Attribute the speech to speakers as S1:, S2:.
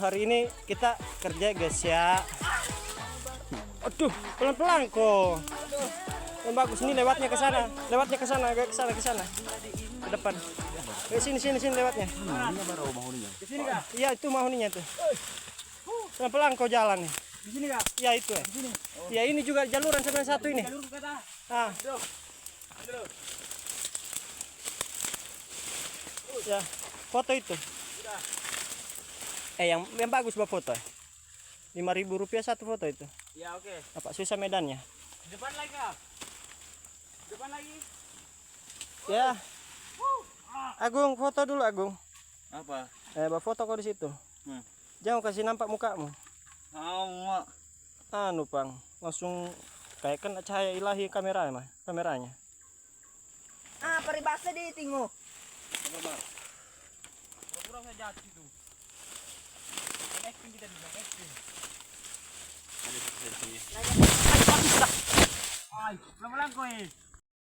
S1: hari ini kita kerja guys ya. Aduh, pelan-pelan kok. Yang bagus ini lewatnya ke sana, agak ke sana, ke depan. Sini lewatnya.
S2: Ini baru mahuninya.
S1: Di sini kah? Iya, itu mahuninya tuh. Pelan-pelan kau jalan nih.
S2: Di sini kah?
S1: Iya itu ya.
S2: Di sini.
S1: Ya ini juga jaluran sebenarnya satu ini.
S2: Jalur ke atas.
S1: Ah. Ya, foto itu. Yang bagus buat foto. Rp5.000 satu foto itu.
S2: Ya oke.
S1: Apa susah medannya?
S2: Depan lagi kah? Depan lagi.
S1: Ya. Agung, foto dulu Agung.
S2: Apa?
S1: Bawa foto kau di situ. Jangan kasih nampak mukamu.
S2: Mak.
S1: Anu Pang, langsung kayak kena cahaya ilahi kameranya.
S3: Peribahasa di tinggu.
S2: Pura-pura saya jatuh itu. Acting kita di belakang acting. Ada sesuatu. Ay, pelan-pelan kau